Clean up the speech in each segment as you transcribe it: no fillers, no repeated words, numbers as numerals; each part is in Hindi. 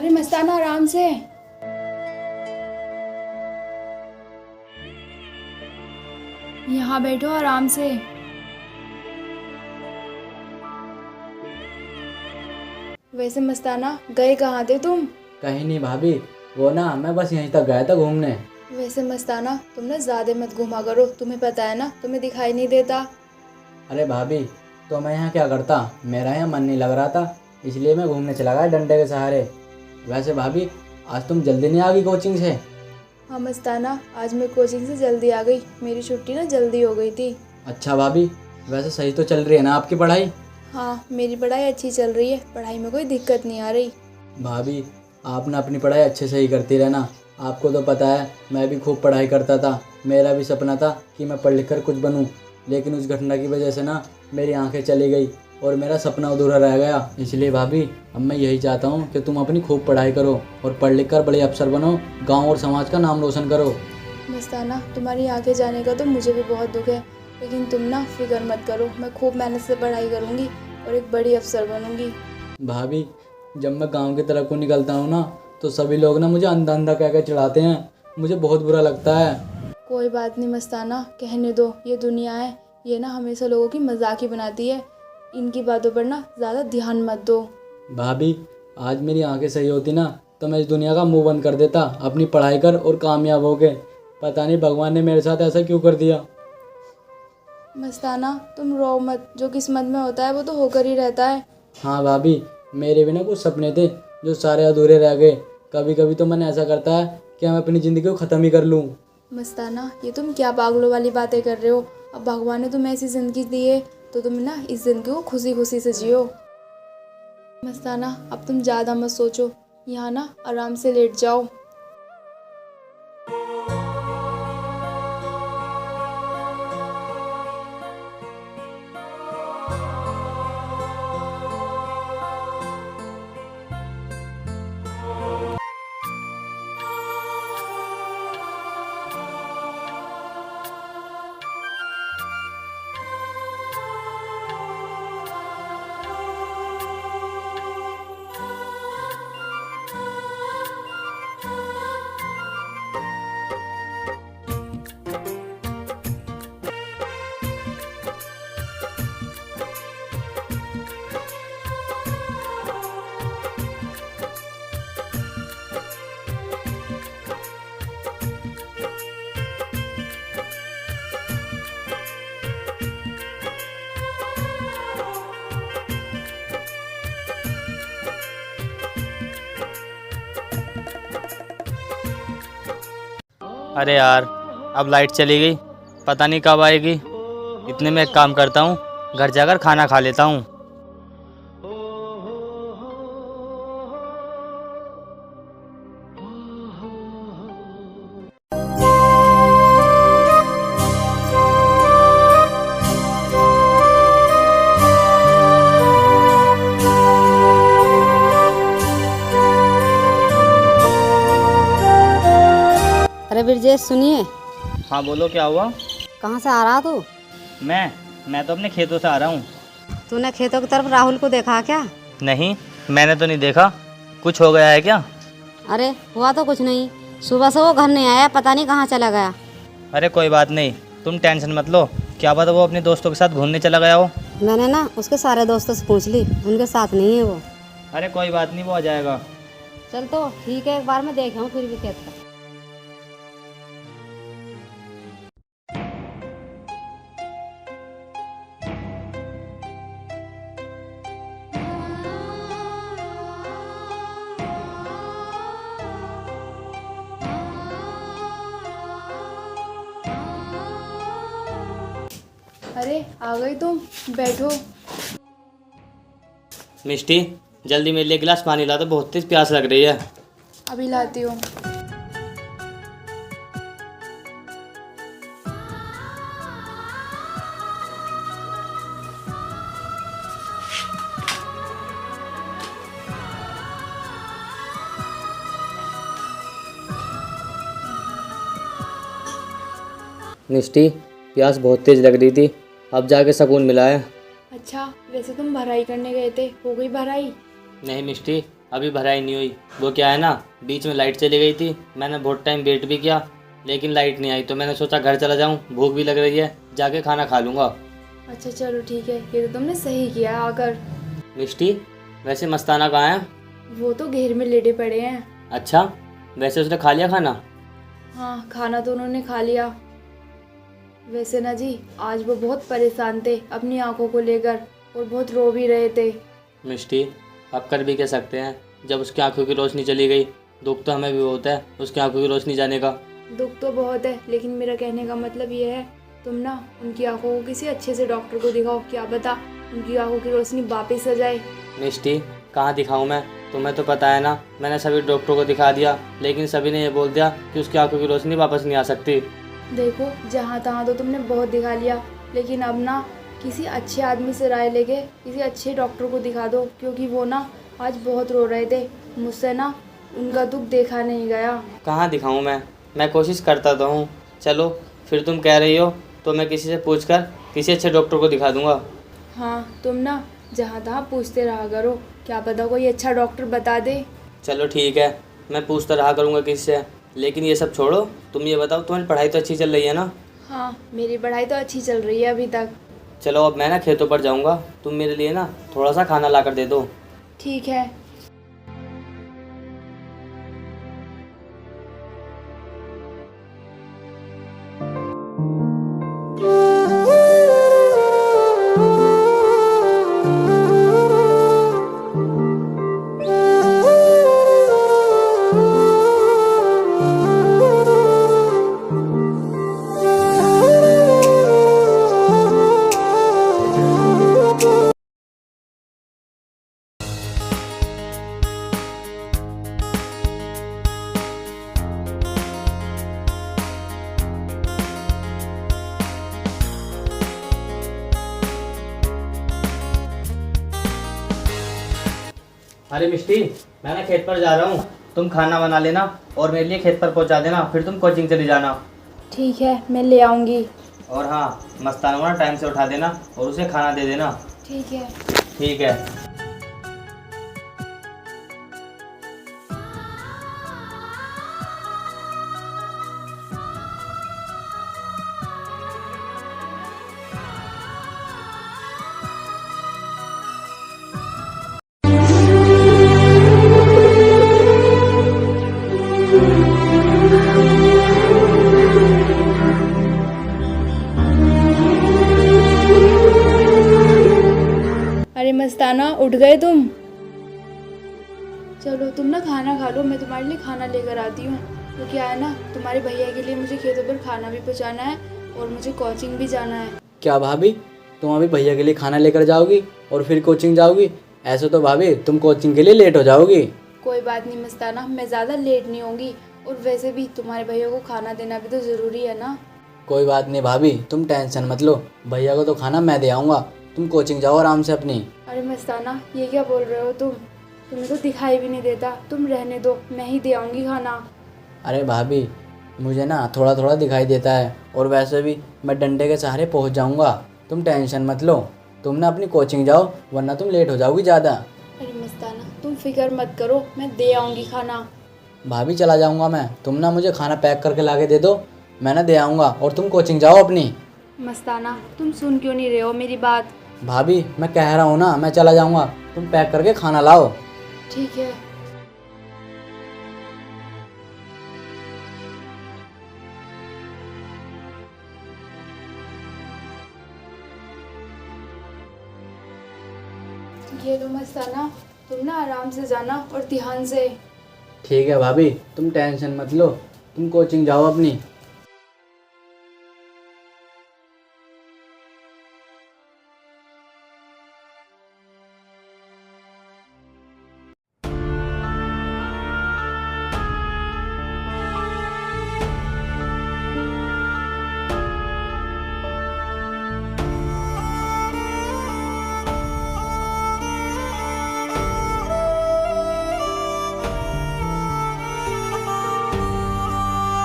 अरे मस्ताना आराम से। यहाँ बैठो आराम से। वैसे मस्ताना गए कहाँ थे तुम? कहीं नहीं भाभी, वो ना मैं बस यहीं तक गया था घूमने। वैसे मस्ताना तुम ना ज्यादा मत घूमा करो, तुम्हें पता है ना तुम्हें दिखाई नहीं देता। अरे भाभी, तो मैं यहाँ क्या करता, मेरा यहाँ मन नहीं लग रहा था, इसलिए मैं घूमने चला गया डंडे के सहारे। वैसे भाभी, आज तुम जल्दी नहीं आ गई कोचिंग से? हाँ मस्ताना, आज मैं कोचिंग से जल्दी आ गई, मेरी छुट्टी ना जल्दी हो गई थी। अच्छा भाभी, वैसे सही तो चल रही है ना आपकी पढ़ाई? हाँ मेरी पढ़ाई अच्छी चल रही है, पढ़ाई में कोई दिक्कत नहीं आ रही। भाभी, आप ना अपनी पढ़ाई अच्छे से ही करती रहना। आपको तो पता है मैं भी खूब पढ़ाई करता था, मेरा भी सपना था कि मैं पढ़ लिख कर कुछ बनूं, लेकिन उस घटना की वजह से ना मेरी आंखें चली गई और मेरा सपना अधूरा रह गया। इसलिए भाभी, अब मैं यही चाहता हूँ कि तुम अपनी खूब पढ़ाई करो और पढ़ लिख कर बड़े अफसर बनो, गाँव और समाज का नाम रोशन करो। मस्ताना तुम्हारी आगे जाने का तो मुझे भी बहुत दुख है, लेकिन तुम ना फिक्र मत करो, मैं खूब मेहनत से पढ़ाई करूँगी और एक बड़ी अफसर बनूँगी। भाभी, जब मैं गांव की तरफ को निकलता हूँ ना, तो सभी लोग ना मुझे अंधा अंधा कह कर चिढ़ाते हैं, मुझे बहुत बुरा लगता है। कोई बात नहीं मस्ताना, कहने दो, ये दुनिया है, ये ना हमेशा लोगों की मजाक ही बनाती है, इनकी बातों पर ना ज़्यादा ध्यान मत दो। भाभी, आज मेरी आंखें सही होती ना तो मैं इस दुनिया का मुंह बंद कर देता, अपनी पढ़ाई कर और कामयाब हो गए। पता नहीं भगवान ने मेरे साथ ऐसा क्यों कर दिया। मस्ताना तुम रो मत, जो किस्मत में होता है वो तो होकर ही रहता है। हाँ भाभी, मेरे भी ना कुछ सपने थे जो सारे अधूरे रह गए। कभी कभी तो मन ऐसा करता है कि मैं अपनी ज़िंदगी को ख़त्म ही कर लूँ। मस्ताना ये तुम क्या पागलों वाली बातें कर रहे हो, अब भगवान ने तुम्हें ऐसी ज़िंदगी दी है तो तुम ना इस ज़िंदगी को खुशी खुशी से जियो। मस्ताना अब तुम ज़्यादा मत सोचो, यहाँ ना आराम से लेट जाओ। अरे यार, अब लाइट चली गई, पता नहीं कब आएगी। इतने में एक काम करता हूँ, घर जाकर खाना खा लेता हूँ। अरे ब्रजेश सुनिए। हाँ बोलो, क्या हुआ? कहाँ से आ रहा तू? मैं तो अपने खेतों से आ रहा हूँ। तूने खेतों की तरफ राहुल को देखा क्या? नहीं, मैंने तो नहीं देखा। कुछ हो गया है क्या? अरे हुआ तो कुछ नहीं, सुबह से वो घर नहीं आया, पता नहीं कहाँ चला गया। अरे कोई बात नहीं, तुम टेंशन मत लो। क्या पता वो अपने दोस्तों के साथ घूमने चला गया हो। मैंने ना उसके सारे दोस्तों से पूछ ली, उनके साथ नहीं है वो। अरे कोई बात नहीं, वो आ जाएगा। चल तो ठीक है, एक बार मैं देख आऊँ फिर भी खेत का। अरे आ गई तुम, बैठो। मिष्टी, जल्दी मेरे लिए गिलास पानी ला दो, बहुत तेज प्यास लग रही है। अभी लाती हूँ। मिष्टी, प्यास बहुत तेज लग रही थी, अब जाके सुकून मिला है। अच्छा वैसे तुम भराई करने गए थे, हो गई भराई? नहीं मिष्टी, अभी भराई नहीं हुई। वो क्या है ना, बीच में लाइट चली गई थी, मैंने बहुत टाइम वेट भी किया लेकिन लाइट नहीं आई, तो मैंने सोचा घर चला जाऊँ, भूख भी लग रही है, जाके खाना खा लूँगा। अच्छा चलो ठीक है, ये तो तुमने सही किया आकर। मिष्टी, वैसे मस्ताना कहाँ है? वो तो घेर में लेटे पड़े हैं। अच्छा, वैसे उसने खा लिया खाना? हाँ, खाना तो उन्होंने खा लिया। वैसे ना जी, आज वो बहुत परेशान थे अपनी आंखों को लेकर और बहुत रो भी रहे थे। मिष्टी, अब कर भी कह सकते हैं, जब उसकी आंखों की रोशनी चली गई, दुख तो हमें भी बहुत है उसकी आंखों की रोशनी जाने का। दुख तो बहुत है, लेकिन मेरा कहने का मतलब ये है, तुम ना उनकी आंखों को किसी अच्छे से डॉक्टर को दिखाओ, क्या पता उनकी आंखों की रोशनी वापस आ जाए। मिष्टी, कहाँ दिखाऊं मैं? तुम्हें तो पता है ना, मैंने सभी डॉक्टरों को दिखा दिया लेकिन सभी ने ये बोल दिया कि उसकी आंखों की रोशनी वापस नहीं आ सकती। देखो, जहाँ तहाँ तो तुमने बहुत दिखा लिया, लेकिन अब ना किसी अच्छे आदमी से राय लेके किसी अच्छे डॉक्टर को दिखा दो, क्योंकि वो ना आज बहुत रो रहे थे। मुझसे ना उनका दुख देखा नहीं गया। कहाँ दिखाऊं मैं कोशिश करता तो हूँ। चलो, फिर तुम कह रही हो तो मैं किसी से पूछकर किसी अच्छे डॉक्टर को दिखा दूंगा। हाँ, तुम ना जहाँ तहाँ पूछते रहा करो, क्या पता कोई अच्छा डॉक्टर बता दे। चलो ठीक है, मैं पूछता रहा करूँगा किसी से। लेकिन ये सब छोड़ो, तुम ये बताओ, तुम्हारी पढ़ाई तो अच्छी चल रही है ना? हाँ, मेरी पढ़ाई तो अच्छी चल रही है अभी तक। चलो, अब मैं ना खेतों पर जाऊँगा, तुम मेरे लिए ना थोड़ा सा खाना ला कर दे दो। ठीक है। अरे मिष्टी, मैं ना खेत पर जा रहा हूँ, तुम खाना बना लेना और मेरे लिए खेत पर पहुँचा देना, फिर तुम कोचिंग चली जाना। ठीक है, मैं ले आऊँगी। और हाँ, मस्ताना को ना टाइम से उठा देना और उसे खाना दे देना। ठीक है। ठीक है। अरे मस्ताना, उठ गए तुम? चलो तुम ना खाना खा लो, मैं तुम्हारे लिए खाना लेकर आती हूँ। तो क्या है ना, तुम्हारे भैया के लिए मुझे खेतों पर खाना भी पहुँचाना है और मुझे कोचिंग भी जाना है। क्या भाभी, तुम अभी भैया के लिए खाना लेकर जाओगी और फिर कोचिंग जाओगी? ऐसे तो भाभी तुम कोचिंग के लिए लेट हो जाओगी। कोई बात नहीं मस्ताना, मैं ज़्यादा लेट नहीं होंगी, और वैसे भी तुम्हारे भैया को खाना देना भी तो ज़रूरी है ना। कोई बात नहीं भाभी, तुम टेंशन मत लो, भैया को तो खाना मैं दे आऊँगा, तुम कोचिंग जाओ आराम से अपनी। अरे मस्ताना, ये क्या बोल रहे हो तुम? तुम्हें तो दिखाई भी नहीं देता, तुम रहने दो, मैं ही दे आऊँगी खाना। अरे भाभी, मुझे ना थोड़ा थोड़ा दिखाई देता है, और वैसे भी मैं डंडे के सहारे पहुंच जाऊंगा, तुम टेंशन मत लो। तुम ना अपनी कोचिंग जाओ, वरना तुम लेट हो जाओगी ज़्यादा। अरे मस्ताना, तुम फिक्र मत करो, मैं दे आऊँगी खाना। भाभी चला जाऊंगा मैं, तुम ना मुझे खाना पैक करके ला के दे दो, मैं ना दे आऊँगा, और तुम कोचिंग जाओ अपनी। मस्ताना, तुम सुन क्यों नहीं रहे हो मेरी बात? भाभी मैं कह रहा हूँ ना, मैं चला जाऊँगा, तुम पैक करके खाना लाओ। ठीक है। ये लो मस्ताना, तुम ना आराम से जाना और ध्यान से। ठीक है भाभी, तुम टेंशन मत लो, तुम कोचिंग जाओ अपनी।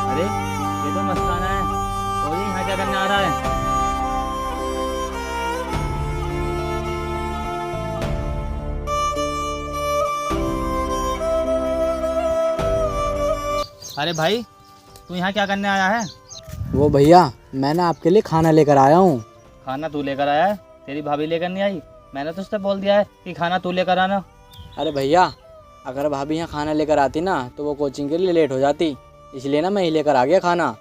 अरे, ये अरे भाई, तू यहाँ क्या करने आया है? वो भैया, मैं ना आपके लिए खाना लेकर आया हूँ। खाना तू लेकर आया है? तेरी भाभी लेकर नहीं आई? मैंने तो उससे बोल दिया है कि खाना तू लेकर आना। अरे भैया, अगर भाभी यहाँ खाना लेकर आती ना तो वो कोचिंग के लिए लेट हो जाती, इसलिए ना मैं ही लेकर आ गया खाना।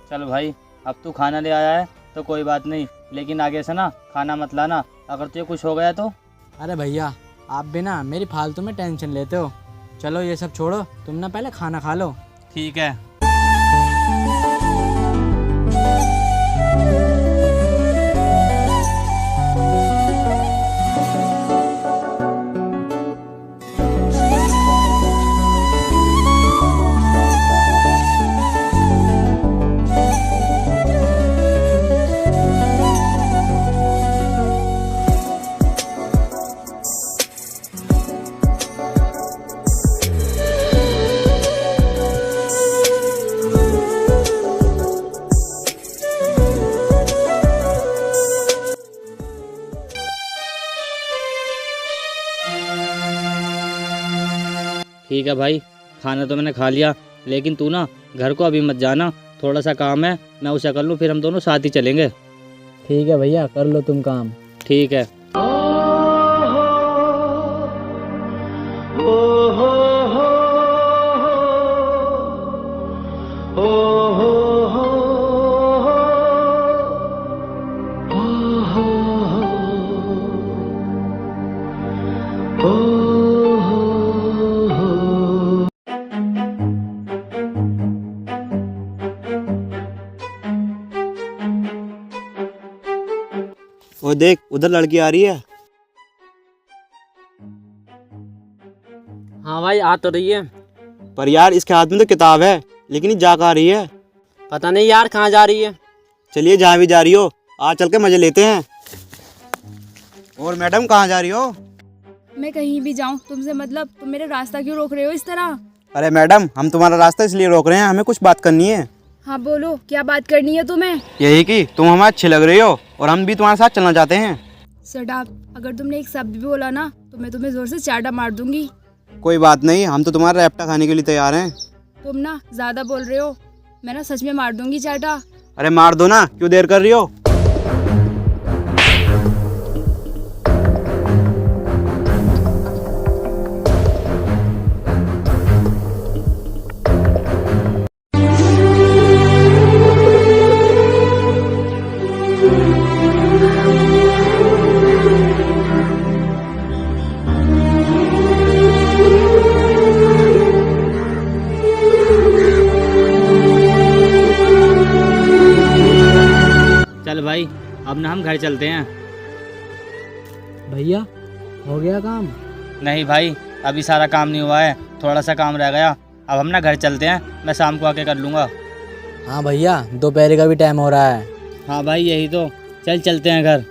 चल भाई, अब तू खाना ले आया है तो कोई बात नहीं, लेकिन आगे से ना खाना मत लाना, अगर तुझे कुछ हो गया तो। अरे भैया, आप भी ना मेरी फालतू में टेंशन लेते हो। चलो ये सब छोड़ो, तुम ना पहले खाना खा लो। ठीक है। ठीक है भाई, खाना तो मैंने खा लिया, लेकिन तू ना घर को अभी मत जाना, थोड़ा सा काम है, मैं उसे कर लूँ, फिर हम दोनों साथ ही चलेंगे। ठीक है भैया, कर लो तुम काम। ठीक है। और देख, उधर लड़की आ रही है। हाँ भाई, आ तो रही है। पर यार इसके हाथ में तो किताब है, लेकिन ये जा कहाँ रही है? पता नहीं यार कहाँ जा रही है। चलिए, जहाँ भी जा रही हो आज चल के मजे लेते हैं। और मैडम, कहाँ जा रही हो? मैं कहीं भी जाऊं तुमसे मतलब, तुम मेरे रास्ता क्यों रोक रहे हो इस तरह? अरे मैडम, हम तुम्हारा रास्ता इसलिए रोक रहे हैं, हमें कुछ बात करनी है। हाँ बोलो, क्या बात करनी है तुम्हें? यही कि तुम हमें अच्छी लग रही हो और हम भी तुम्हारे साथ चलना चाहते हैं। सटाप, अगर तुमने एक शब्द भी बोला ना तो मैं तुम्हें जोर से चाटा मार दूंगी। कोई बात नहीं, हम तो तुम्हारा रैप्टा खाने के लिए तैयार हैं। तुम ना ज्यादा बोल रहे हो, मैं ना सच में मार दूंगी चाटा। अरे मार दो ना, क्यों देर कर रही हो? चल भाई, अब ना हम घर चलते हैं। भैया, हो गया काम? नहीं भाई, अभी सारा काम नहीं हुआ है, थोड़ा सा काम रह गया। अब हम ना घर चलते हैं, मैं शाम को आके कर लूँगा। हाँ भैया, दोपहर का भी टाइम हो रहा है। हाँ भाई, यही तो। चल चलते हैं घर।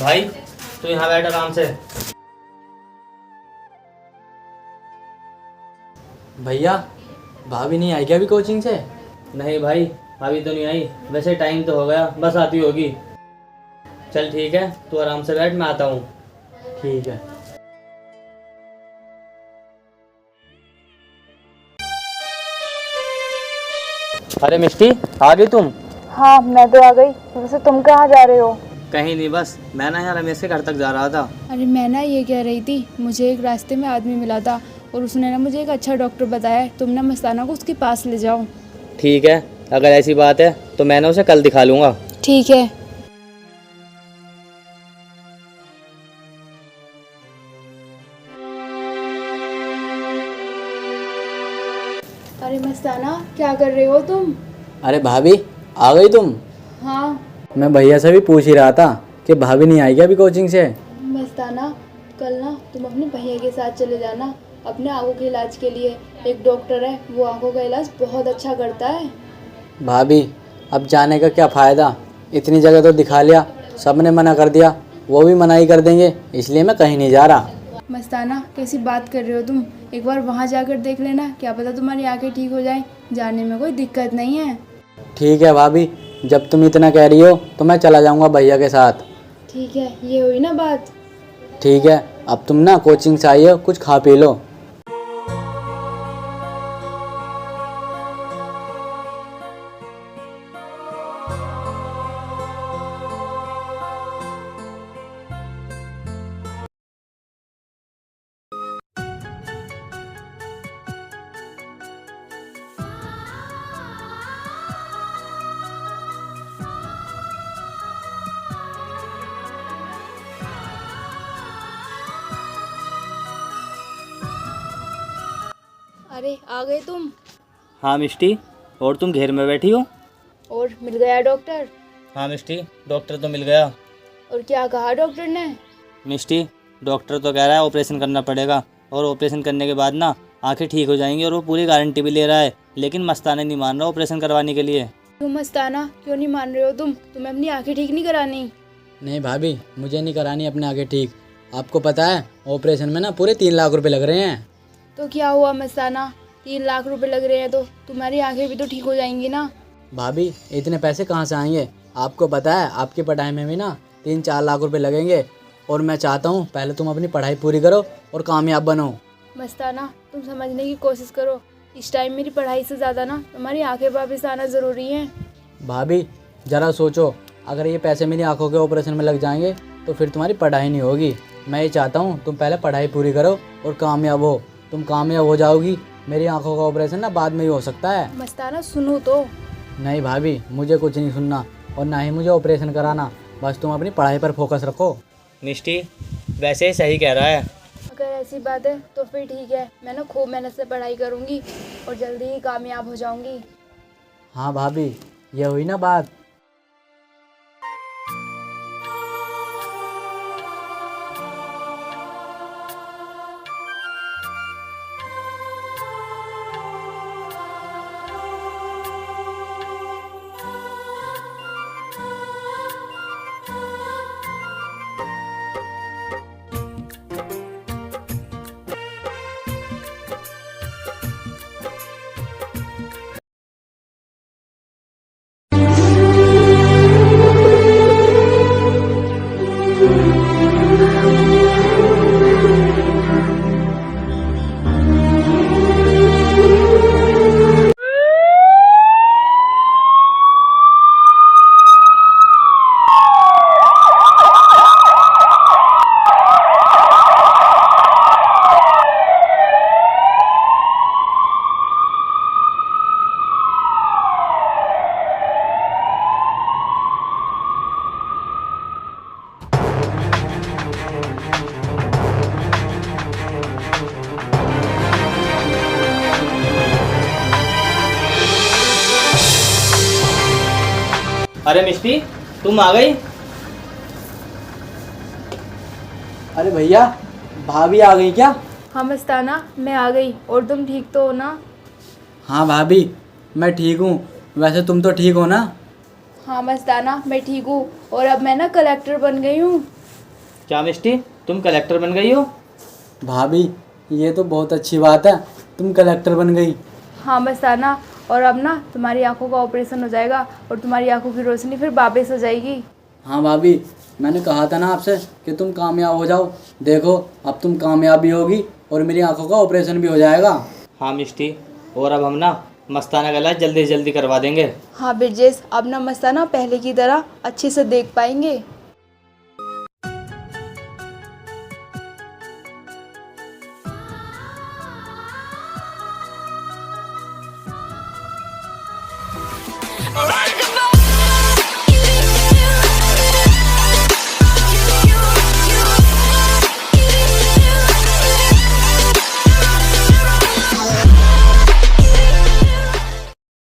भाई, तू यहाँ बैठ आराम से। भैया, भाभी नहीं आई क्या अभी कोचिंग से? नहीं भाई, अभी तो नहीं आई, वैसे टाइम तो हो गया, बस आती होगी। चल ठीक है, तू आराम से बैठ, मैं आता हूँ। ठीक है। अरे मिष्टी, आ गई तुम? हाँ मैं तो आ गई, वैसे तुम कहाँ जा रहे हो? कहीं नहीं, बस मैं ना यहाँ रमेश के घर तक जा रहा था। अरे मैं ना ये कह रही थी, मुझे एक रास्ते में आदमी मिला था और उसने ना मुझे एक अच्छा डॉक्टर बताया है, तुम ना मस्ताना को उसके पास ले जाओ। ठीक है, अगर ऐसी बात है तो मैं ना उसे कल दिखा लूँगा। ठीक है। अरे मस्ताना, क्या कर रहे हो तुम? अरे भाभी, आ गई तुम? हाँ मैं भैया से भी पूछ ही रहा था कि भाभी नहीं आई क्या अभी कोचिंग से। मस्ताना, कल ना तुम अपने भैया के साथ चले जाना अपने आंखों के इलाज के लिए। एक डॉक्टर है, वो आंखों का इलाज बहुत अच्छा करता है। भाभी, अब जाने का क्या फ़ायदा, इतनी जगह तो दिखा लिया, सब ने मना कर दिया, वो भी मनाही कर देंगे, इसलिए मैं कहीं नहीं जा रहा। मस्ताना कैसी बात कर रहे हो तुम? एक बार वहाँ जाकर देख लेना, क्या पता तुम्हारी आंखें ठीक हो जाएं। जाने में कोई दिक्कत नहीं है। ठीक है भाभी, जब तुम इतना कह रही हो तो मैं चला जाऊँगा भैया के साथ। ठीक है, ये हुई ना बात। ठीक है, अब तुम ना कोचिंग से आई हो, कुछ खा पी लो। अरे आ गए तुम? हाँ मिष्टी, और तुम घेर में बैठी हो? और मिल गया डॉक्टर? हाँ मिष्टी, डॉक्टर तो मिल गया। और क्या कहा डॉक्टर ने? मिष्टी, डॉक्टर तो कह रहा है ऑपरेशन करना पड़ेगा, और ऑपरेशन करने के बाद ना आंखें ठीक हो जाएंगी, और वो पूरी गारंटी भी ले रहा है। लेकिन मस्ताना नहीं मान रहा ऑपरेशन करवाने के लिए। क्यों मस्ताना, क्यों नहीं मान रहे हो तुम? तुम्हें अपनी आंखें ठीक नहीं करानी? नहीं भाभी, मुझे नहीं करानी अपने आगे ठीक। आपको पता है ऑपरेशन में ना पूरे 3 लाख रुपए लग रहे हैं। तो क्या हुआ मस्ताना, 3 लाख रुपए लग रहे हैं तो तुम्हारी आंखें भी तो ठीक हो जाएंगी ना। भाभी, इतने पैसे कहाँ से आएंगे? आपको पता है आपकी पढ़ाई में भी ना 3-4 लाख रुपए लगेंगे, और मैं चाहता हूँ पहले तुम अपनी पढ़ाई पूरी करो और कामयाब बनो। मस्ताना, तुम समझने की कोशिश करो। इस टाइम मेरी पढ़ाई से ज़्यादा ना तुम्हारी आंखें वापस आना ज़रूरी है। भाभी ज़रा सोचो, अगर ये पैसे मेरी आंखों के ऑपरेशन में लग जाएंगे तो फिर तुम्हारी पढ़ाई नहीं होगी। मैं ये चाहता हूँ तुम पहले पढ़ाई पूरी करो और कामयाब हो। तुम कामयाब हो जाओगी, मेरी आंखों का ऑपरेशन ना बाद में ही हो सकता है। मस्ताना सुनो तो। नहीं भाभी, मुझे कुछ नहीं सुनना और ना ही मुझे ऑपरेशन कराना। बस तुम अपनी पढ़ाई पर फोकस रखो। मिष्टी, वैसे ही सही कह रहा है। अगर ऐसी बात है तो फिर ठीक है, मैं ना खूब मेहनत से पढ़ाई करूँगी और जल्दी ही कामयाब हो जाऊँगी। हाँ भाभी, ये हुई ना बात। अरे मिष्टी, तुम आ गई? अरे भैया, भाभी आ गई क्या? हाँ मस्ताना, मैं आ गई। और तुम ठीक तो हो ना? हाँ भाभी, मैं ठीक हूँ। वैसे तुम तो ठीक हो ना? हाँ मस्ताना, मैं ठीक हूँ। और अब मैं ना कलेक्टर बन गई हूँ। क्या मिष्टी, तुम कलेक्टर बन गई हो? भाभी, ये तो बहुत अच्छी बात है, तुम कलेक्टर बन गई। हाँ मस्ताना, और अब ना तुम्हारी आंखों का ऑपरेशन हो जाएगा और तुम्हारी आंखों की रोशनी फिर वापस हो जाएगी। हाँ भाभी, मैंने कहा था ना आपसे कि तुम कामयाब हो जाओ। देखो, अब तुम कामयाब भी होगी और मेरी आंखों का ऑपरेशन भी हो जाएगा। हाँ मिष्टी, और अब हम ना मस्ताना का इलाज जल्दी से जल्दी करवा देंगे। हाँ बिरजेश, अब ना मस्ताना पहले की तरह अच्छे से देख पाएंगे।